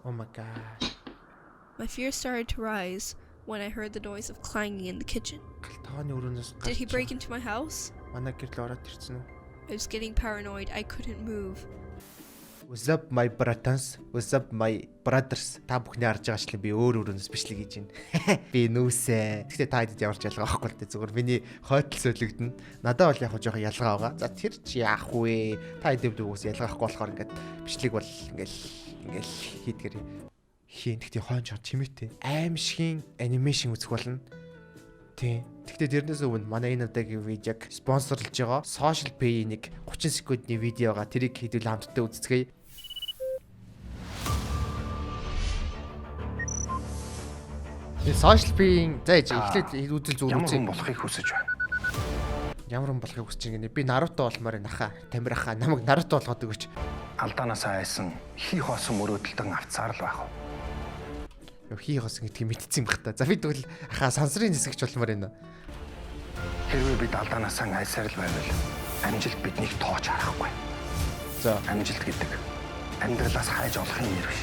Oh my god. My fear started to rise when I heard the noise of clanging in the kitchen. Did he break into my house? Манай гэрэл ороод ирсэн үү? I was getting paranoid. I couldn't move. What's up my brothers? What's up my brothers? Та бүхний харж байгаа шлээ би өөр өөрөөс бичлэг хийж байна. Би нүүсээ. Гэхдээ та хэдэд ямар ч ялгаа байхгүй л дээ. Зүгээр миний хойдол сөөлөгдөн. Надад бол яг жоохон ялгаа байгаа. За тэр чи яах вэ? Та хэдэд үгүйс ялгаа байхгүй болохоор ингээд бичлэг бол ингээл хийдгэр хийн. Тэгтээ хойно чад чимээтэй. Аймшгийн анимашн үзэх болно. Тийм. Тэгтээ тэрнээс өмнө манай энэ удаагийн видеог спонсорлж байгаа Social Pay нэг 30 секундны видеога тэрийг хэдүүл хамтдаа үзцгээе. Энэ Social Pay-ийн за эхлээд үзэл зүгээр үзье. Ямар болохыг хүсэж байна. Ямар болохыг хүсэж байна. Би Наруто болмоор наха, Тамираха намайг Наруто болгоод өгөөч. Алдаанасаа айсан хий хоосон мөрөөдөлтөн авцаар л байх уу? Хий хоосон гэдгийг мэдсэн юм бах та. За би тэгвэл аха сансрын нисгэж болмоор байна. Хэрвээ бид алдаанасаа айсаар л байвал амжилт биднийг тоож харахгүй. За амжилт гэдэг амьдралаас хайж олохын нэр биш.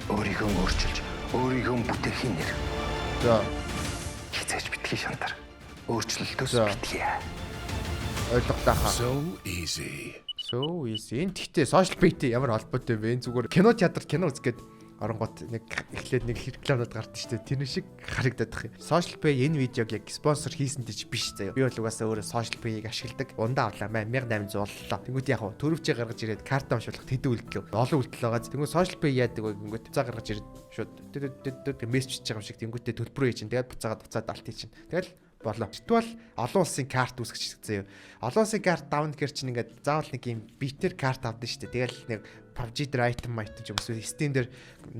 Өөрийгөө өөрчилж, өөрийгөө бүтээхийн нэр. За хизээж битгий шантар. Өөрчлөлтөөс битлээ. ойлголоо хаа. So easy. Энэ тэгтээ Social Pay-тэй ямар холбоотой вэ? Зүгээр кино театрт кино үзгээд оронгот нэг эхлээд нэг рекламууд гардаг шүү дээ. Тэр шиг харагдаад байх юм. Social Pay энэ видеог яг спонсор хийсэн ч биш заяа. Би бол угаасаа өөрөө Social Pay-ийг ашигладаг. Ундаа авлаа 1800 боллоо. Тэнгүүд яг төрөвчөө гаргаж ирээд карта уншуулах тэдэн үйлдэл. Олон үйлдэл байгаа. Тэнгүүд Social Pay яадаг вэ гингүүд буцаа гаргаж ирээд шууд мессеж хийж байгаа юм шиг тэнгүүдээ төлбөрөө хийж чинь. Тэгээд буцаад алт хийж чинь. Тэгэл болоо. Тэгвэл олон улсын карт үүсгэж заяа. Олон улсын карт давна гэхэр чинь ингээд заавал нэг юм битэр карт авдсан шүү дээ. Тэгэл нэг PUBG дээр item ч юм уу Steam дээр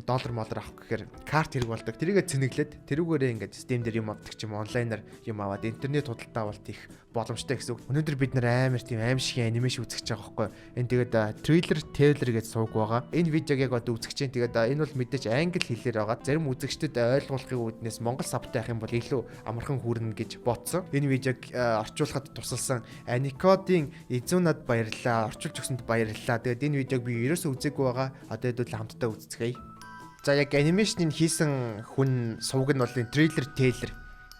доллар авах гэхээр карт хэрэг болдог. Тэрийгээ цэнэглээд тэрүүгээрээ ингээд Steam дээр юм авдаг ч юм онлайнаар юм аваад интернет худалдаа авалт их боломжтой гэсэн үг. Өнөөдөр бид нэр амар тийм аймшгийн анимашн үзэж байгаа байхгүй. Энэ тэгээд трейлер гэж сууг байгаа. Энэ видеог яг одоо үзэж чинь тэгээд энэ бол мэдээж англи хэлээр байгаа. Зарим үзэгчдэд ойлгуулахын үүднээс монгол сабтай авах юм бол илүү амархан хүрнэ гэж бодсон. Энэ видеог орчуулахад тусалсан Аникодын Izunад баярлалаа. Орчуулж өгсөнд баярлалаа. Тэгээд энэ видеог би үзээгүй байгаа. Одоо хэдүүл хамтдаа үзцгээе. За яг анимашныг хийсэн хүн сувг нь бол энэ трейлер.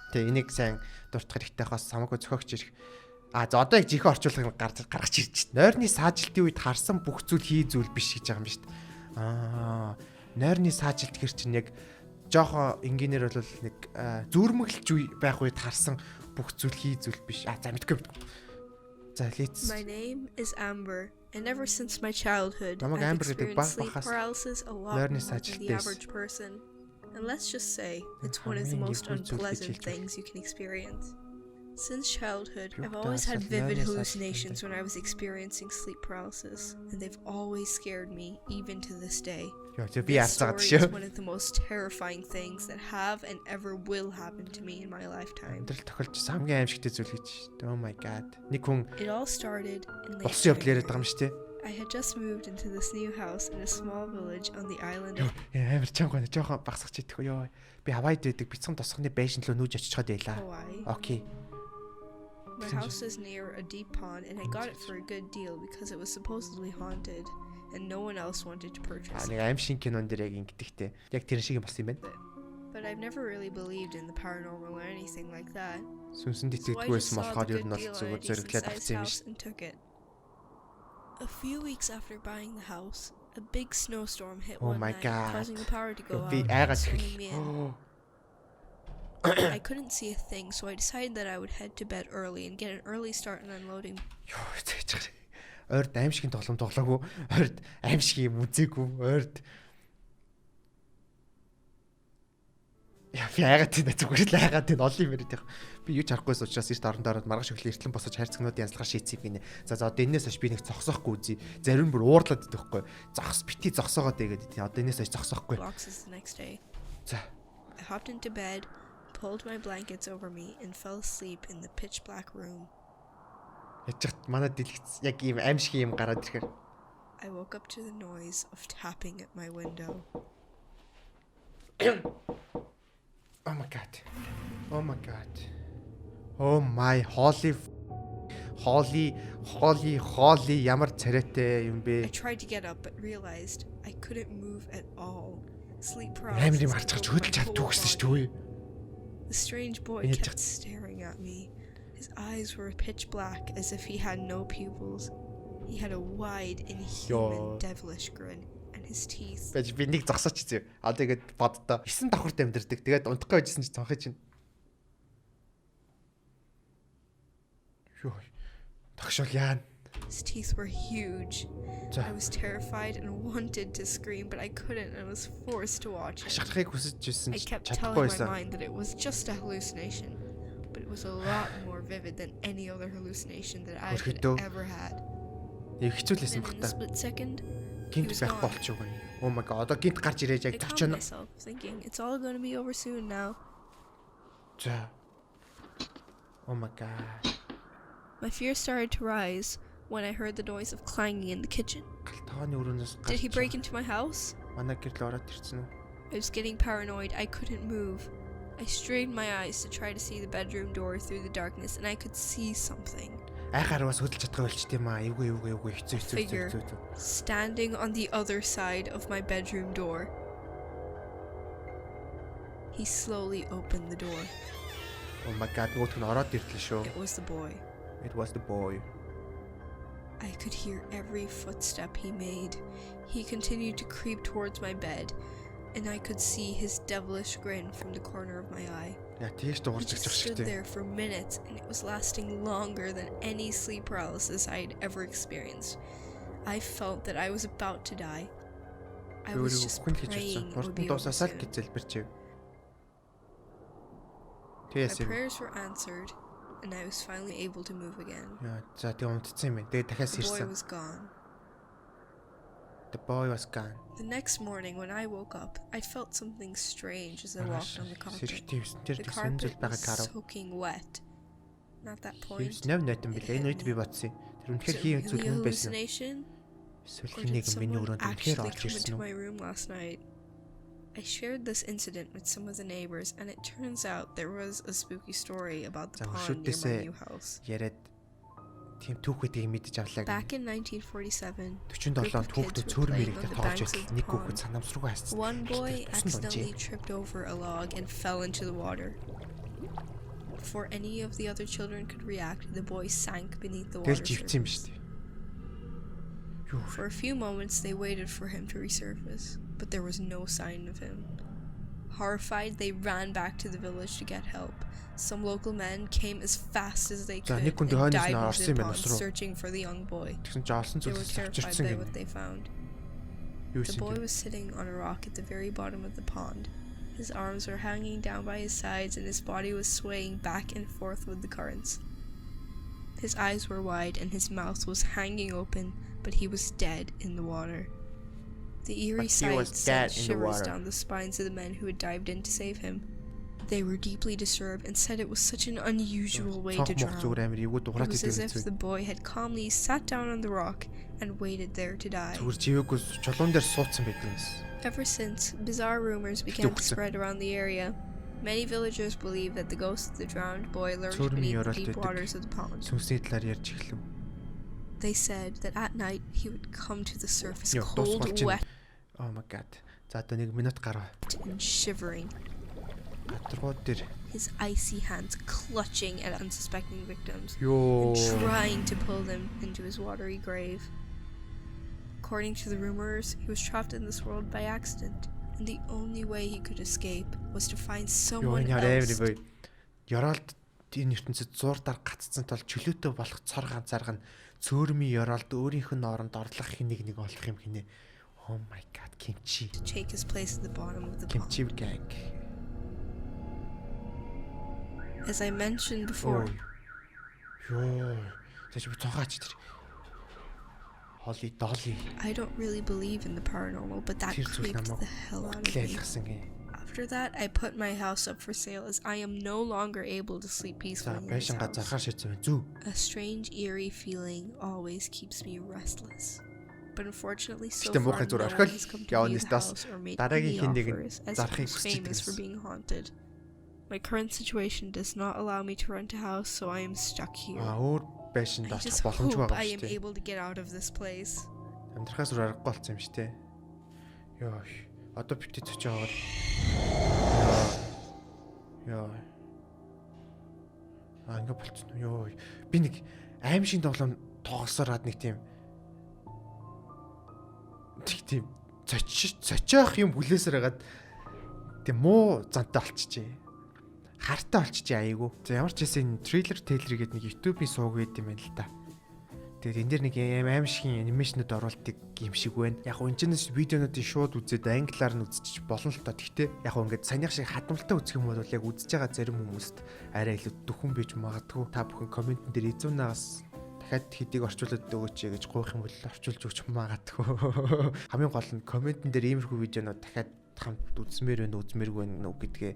Тэ энийг сайн дуртах хэрэгтэй хаас самаагүй зохиогч ирэх. За одоо яг жихээ орчуулгыг гаргаж ирж байна. Нойрны саажилтын үед харсан бүх зүйл хий зүйл биш гэж байгаа юм шүү дээ. Нойрны саажилт гэр чинь яг жоохон энгийнээр бол нэг зүрмэглж байх үед харсан бүх зүйл хий зүйл биш. За мэдгүй. За let's. My name is Amber. And ever since my childhood, I've experienced sleep paralysis a lot more than the average person. And let's just say, it's one of the most unpleasant things you can experience. Since childhood, I've always had vivid hallucinations when I was experiencing sleep paralysis, and they've always scared me, even to this day. This story is one of the most terrifying things that have and ever will happen to me in my lifetime. Oh my god. It all started in late January. I had just moved into this new house in a small village on the island of Hawaii. Okay. My house is near a deep pond and I got it for a good deal because it was supposedly haunted and no one else wanted to purchase it. But I've never really believed in the paranormal or anything like that. So I just saw the good deal on a decent-sized house and took it. A few weeks after buying the house, a big snowstorm hit one night, causing the power to go out and sending me in. I couldn't see a thing, so I decided that I would head to bed early and get an early start on unloading. Ойрд аймшгийн тоглоом тоглоогүй, ойрд аймшгийн үзээгүй, ойрд яагаад тийм зүгээр л яагаад тийм олон юм яриад байгаа. Би юу ч харахгүйс учраас эрт орондоо ороод маргааш өглөө эртлэн босож хайрцагнуудын янзлахаар шийдсийг гинэ. За одоо энээс хойш би нэг зогсоохгүй үзье. Зарим бүр уурлаад идэх байхгүй. Бити зогсоогоод игээд тийм. Одоо энээс хойш зогсоохгүй. За. I hopped into bed, pulled my blankets over me and fell asleep in the pitch black room. Яжигт манай дэлгэц яг ийм аимшиг юм гараад ирэхээр I woke up to the noise of tapping at my window. Oh my god. Oh my holy Хоoli ямар царайтай юм бэ? I tried to get up but realized I couldn't move at all. Sleep Амирын paralysis. марч гарч хөдөлж чаддгүй гэсэн шүү дээ. The strange boy kept staring at me. His eyes were pitch black as if he had no pupils. He had a wide, inhuman, devilish grin, and his teeth. Би нэг зогсооч зөө. Одоо ингэж боддоо. 9 давхартай амьдэрдэг. Тэгээд унтахгүй байжсэн чи цонхой чинь. Ёо. Тогшол яана. His teeth were huge. I was terrified and wanted to scream, but I couldn't and was forced to watch it. Шахахыг хүсэж байсан I ч kept telling чадахгүй my байсан. mind that it was just a hallucination, but it was a lot more vivid than any other hallucination that I had ever had. Хэцүүлсэн And баг in a та. split second, Гинт байхгүй болчихгүй. Oh my god. Одоо гинт гарч ирээж яг I calmed зочино. myself, thinking it's all going to be over soon now. За. Oh my god. My fear started to rise when I heard the noise of clanging in the kitchen. Галтааны өрөөнөөс Did he break into my house? Манай гэрэл ороод ирсэн үү? I was getting paranoid. I couldn't move. I strained my eyes to try to see the bedroom door through the darkness, and I could see something. Айхаар бас хөдөлж чадахгүй болч тийм аа. Эвгүй Figure хэцүү. standing on the other side of my bedroom door. He slowly opened the door. Oh my god. Нөгөөх нь ороод ирлээ шүү. It was the boy. It was the boy. I could hear every footstep he made. He continued to creep towards my bed, and I could see his devilish grin from the corner of my eye. Яа тийш He дуурч just ирчих stood шигтэй. there for minutes, and it was lasting longer than any sleep paralysis I had ever experienced. I felt that I was about to die. I was just praying it would be over Дуусасаа л soon. гэж залбирчээ. My Тэгээс юм. prayers were answered, and I was finally able to move again. Яа, за тэг унтцсан юм байна. Тэгээ дахиад The boy ирсэн. was gone. The boy was gone. The next morning, when I woke up, I felt something strange as I walked on the carpet. Сэрэгтэй тэр The тэгсэн зүйл carpet байгаа was карав. soaking wet. And at that He point, was never nothing билээ. Энэ үед би бодсон. Тэр was үнэхээр it хийм really зүйл a хүн байсан. hallucination? Эсвэл Or хий нэг did миний someone өрөөнд үнэхээр actually орж come ирсэн into үү? my room last night? I shared this incident with some of the neighbors, and it turns out there was a spooky story about the За pond near my өшөөдөөсөө new house. яриад тийм түүх гэдгийг мэдэж авлаа. Back in 1947, 47 онд хүүхдүүд цөөрмөрийг дээр тоож идэл нэг хүүхэд санамсруугаа хайцсан. one boy Тусан accidentally донжээ. tripped over a log and fell into the water. Before any of the other children could react, the boy sank beneath the water Тэгэл живцсэн юм surface. шүү дээ. Юу For a few moments, they waited for him to resurface, but there was no sign of him. Horrified, they ran back to the village to get help. Some local men came as fast as they За, could нэг хүн and хойноос нь dived into орсон the юм байна, pond, ус руу. searching for the young boy. тэгсэн чи олсон They were зүйлс terrified авчирсан by гэнэ. what they found. Юу The юм boy бэ? was sitting on a rock at the very bottom of the pond. His arms were hanging down by his sides, and his body was swaying back and forth with the currents. His eyes were wide, and his mouth was hanging open, but he was dead in the water. The eerie But he was sight dead sent in the shivers water. down the spines of the men who had dived in to save him. They were deeply disturbed and said it was such an unusual way to Цонх мох зүгээр drown. амир эвгүй It дуграад was as идэв if the гэсэн. boy had calmly sat down on the rock and waited there to die. Зүгээр живээгүй чулуун дээр суудсан байдаг юмс. Ever since, bizarre rumors began to Stupid. spread around the area. Many villagers believe that the ghost of the drowned boy lurked Цөөрмийн beneath the ёроолт deep байдаг. waters of the pond. Сүнсний талаар ярьж эхлэв. They said that at night he would come to the surface Ёо, cold, дуусгалж wet, байна. Oh my god. За одоо 1 минут гарав. and shivering, Гадаргууд дээр his icy hands clutching at unsuspecting victims ёо. and trying to pull them into his watery grave. According to the rumors, he was trapped in this world by accident, and the only way he could escape was to find Ёо someone энэ else. авир бай. Ёроолд энэ ертөнцид зуурдаар гаццсан тул чөлөөтэй болох цор ганцаарга нь цөөрмийн ёроолд өөрийнх нь оронд орлох хэнийг нэг олох юм хинэ. Oh my god, kimchi. To take his place at the bottom of the Kimchi pond. gang. As I mentioned before, Ёо. Тэч би цогаач тэр. Холли долли. I don't really believe in the paranormal, but that Тэр зүйл creeped намайг the hell out of me. айлгсан гээ. After that, I put my house up for sale as I am no longer able to sleep За peacefully in this байшин house. газархаар шийдсэн байна. Зү. A strange, eerie feeling always keeps me restless. But unfortunately, so Гэтэ far, муухай no зур one орхиол has come to явна view the стас. house or made Дараагийн any хин нэг нь offers as зарахыг it was хүсэж famous for идэгсэн. being haunted. My current situation does not allow me to rent a house, so I am stuck here. Өөр байшинд I очих just боломжгүй hope байгаа I юм am шүү дээ. able to get out of this place. Амьдрахаас өөр аргагүй болсон юм шүү дээ. Йоо. Одоо битээ цочоогоор. Йоо. Ингээ болцсон уу? Йоо. Би нэг аймшиг тоглоом тоглосоор гад нэг тийм цочоох юм хүлээсээр хагаад тийм муу зантай болчихжээ. Хартай болчихжээ аяйгу. За ямар ч хэсэг трейлер тейлер гэдэг нэг YouTube-ийн сууг байд юм байна л да. Тэгээд энэ дэр нэг аймшигын анимашнууд оруулдаг юм шиг байна. Яг үнчнээс видеонуудыг шууд үзээд англиар нь үзчих болно л та. Гэхдээ яг ингээд санийх шиг хадмалтай үзэх юм бол яг үзэж байгаа зарим хүмүүст арай илүү дөхөн бийж магадгүй. Та бүхэн комментэн дээр Izuna-гаас дахиад хэдийг орчуулад өгөөч гэж гуйх юм бол орчуулж өгч магадгүй. Хамгийн гол нь комментэн дээр иймэрхүү видеонууд дахиад хамт үзмээр үзмээргүй нүг гэдгээ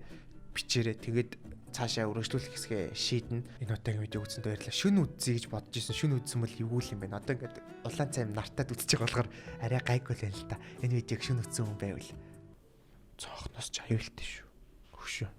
бичээрэй. Тэгээд цаашаа өргөжлүүлэх хэсгээ шийднэ. Энэ удаагийн видео үзсэнд баярлалаа. Шүн үзье гэж бодож ирсэн. Шүн үзсэн бол эвгүй юм байна. Одоо ингээд улаан цайм нартаад үзэж байгаа болохоор арай гайгүй л байна л та. Энэ видеог шүн үзсэн хүн байвал цоохноос ч аюултай шүү. Хөшөө.